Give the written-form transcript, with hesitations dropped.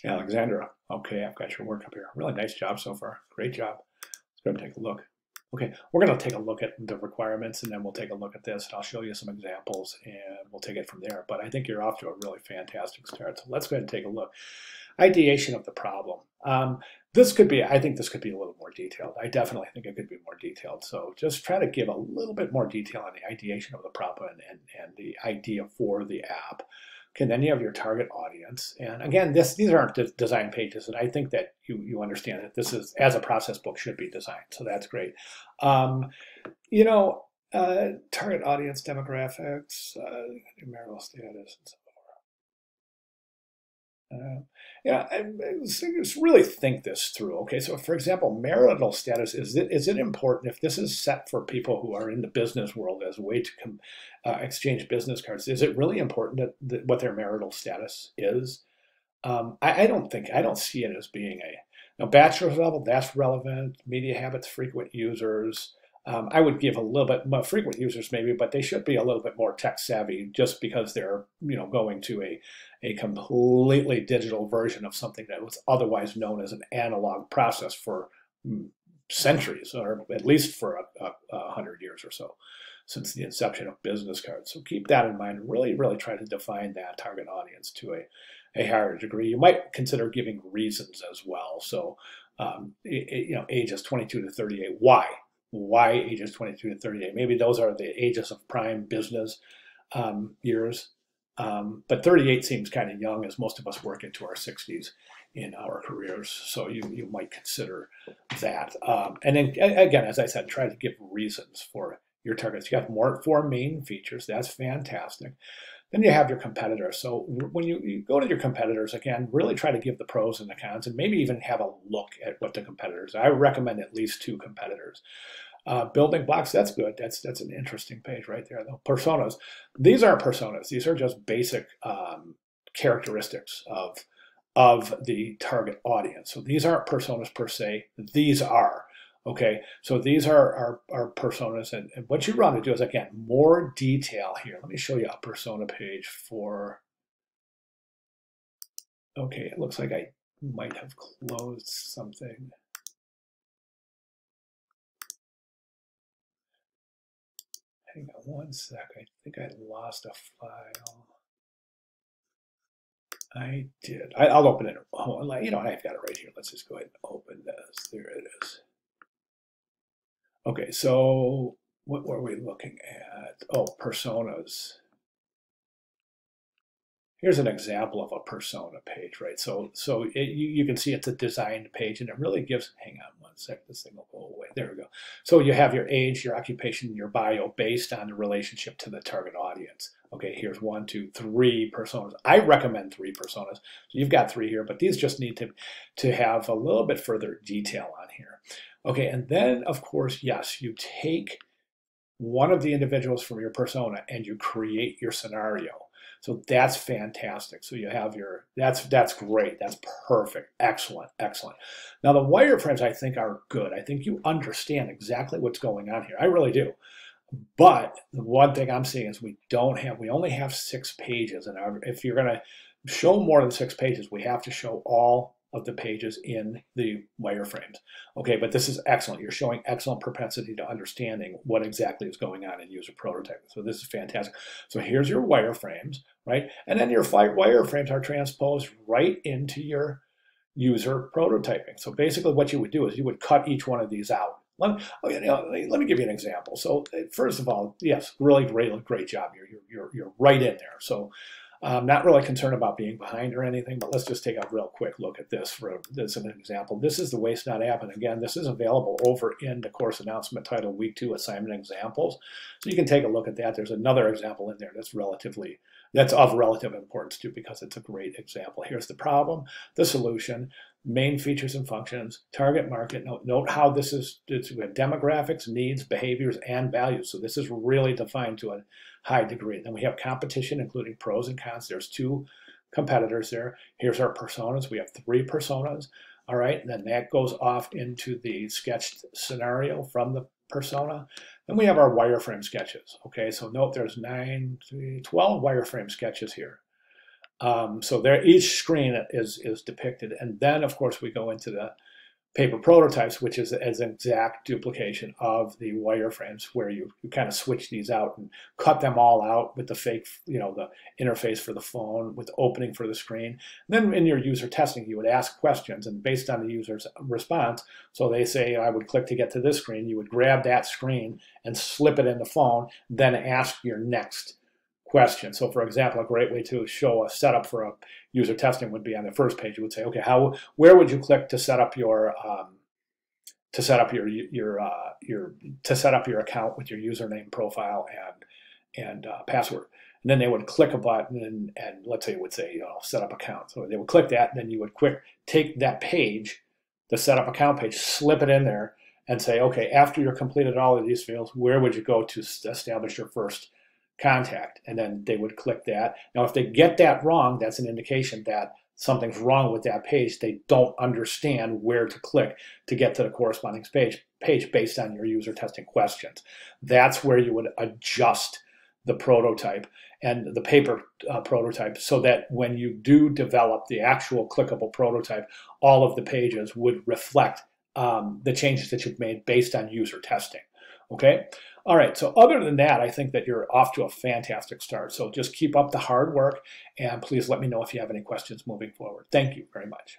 Alexandra, okay, I've got your work up here. Really nice job so far. Great job. Let's go and take a look. Okay, we're going to take a look at the requirements, and then we'll take a look at this, and I'll show you some examples, and we'll take it from there. But I think you're off to a really fantastic start. So let's go ahead and take a look. Ideation of the problem. This could be, I think this could be a little more detailed. I definitely think it could be more detailed. So just try to give a little bit more detail on the ideation of the problem and the idea for the app. Okay, then you have your target audience. And again, these aren't design pages, and I think that you understand that this is, as a process book, should be designed. So that's great. You know, target audience demographics, marital status, and so yeah, I just really think this through. Okay, so for example, marital status, is it important if this is set for people who are in the business world as a way to exchange business cards? Is it really important that what their marital status is? I don't see it as being now bachelor's level. That's relevant. Media habits, frequent users. I would give a little bit more frequent users maybe, but they should be a little bit more tech savvy just because they're going to a completely digital version of something that was otherwise known as an analog process for centuries, or at least for 100 years or so since the inception of business cards. So keep that in mind. Really, really try to define that target audience to a higher degree. You might consider giving reasons as well. So ages 22 to 38. Why ages 22 to 38? Maybe those are the ages of prime business years. But 38 seems kind of young, as most of us work into our 60s in our careers. So you might consider that. And then, again, as I said, try to give reasons for your targets. You have four main features. That's fantastic. Then you have your competitors. So when you go to your competitors, again, really try to give the pros and the cons, and maybe even have a look at what the competitors are. I recommend at least 2 competitors. Building blocks, that's good. That's an interesting page right there, though. Personas. These aren't personas. These are just basic characteristics of the target audience. So these aren't personas per se. These are. Okay, so these are personas, and what you want to do is, again, more detail here. Let me show you a persona page for, okay, it looks like I might have closed something. Hang on one sec, I think I lost a file. I did. I'll open it. Oh, I've got it right here. Let's just go ahead and open this. There it is. Okay, so what were we looking at? Oh, personas. Here's an example of a persona page, right? So you can see it's a designed page, and it really gives, hang on one sec, this thing will go away. There we go. So you have your age, your occupation, your bio based on the relationship to the target audience. Okay, here's 1, 2, 3 personas. I recommend 3 personas. So you've got 3 here, but these just need to have a little bit further detail on here. Okay, and then, of course, yes, you take one of the individuals from your persona and you create your scenario. So that's fantastic. So you have that's great. That's perfect. Excellent, excellent. Now the wireframes I think are good. I think you understand exactly what's going on here. I really do. But the one thing I'm seeing is we only have 6 pages. And if you're going to show more than 6 pages, we have to show all of the pages in the wireframes. Okay, but this is excellent. You're showing excellent propensity to understanding what exactly is going on in user prototyping. So this is fantastic. So here's your wireframes, right? And then your wireframes are transposed right into your user prototyping. So basically what you would do is you would cut each one of these out. Let me give you an example. So first of all, yes, really great job. You're right in there. So I'm not really concerned about being behind or anything, but let's just take a real quick look at this as an example. This is the Waste Not app, and again, this is available over in the course announcement titled Week 2 Assignment Examples. So you can take a look at that. There's another example in there that's of relative importance too, because it's a great example. Here's the problem, the solution, main features and functions, target market. Note how we have demographics, needs, behaviors, and values. So this is really defined to a high degree. Then we have competition, including pros and cons. There's 2 competitors there. Here's our personas. We have 3 personas. All right, and then that goes off into the sketched scenario from the persona. Then we have our wireframe sketches. Okay, so note there's 12 wireframe sketches here. So there, each screen is depicted, and then of course we go into the paper prototypes, which is as an exact duplication of the wireframes, where you kind of switch these out and cut them all out with the fake, the interface for the phone, with the opening for the screen. And then in your user testing, you would ask questions, and based on the user's response, so they say, I would click to get to this screen, you would grab that screen and slip it in the phone, then ask your next question. So for example, a great way to show a setup for a user testing would be on the first page. You would say, okay, where would you click to set up your account with your username, profile, and password? And then they would click a button, and let's say it would say, set up account. So they would click that, and then you would take that page, the setup account page, slip it in there, and say, okay, after you're completed all of these fields, where would you go to establish your first contact? And then they would click that. Now, if they get that wrong, that's an indication that something's wrong with that page. They don't understand where to click to get to the corresponding page based on your user testing questions. That's where you would adjust the prototype and the paper prototype, so that when you do develop the actual clickable prototype, all of the pages would reflect the changes that you've made based on user testing. Okay? All right, so other than that, I think that you're off to a fantastic start. So just keep up the hard work, and please let me know if you have any questions moving forward. Thank you very much.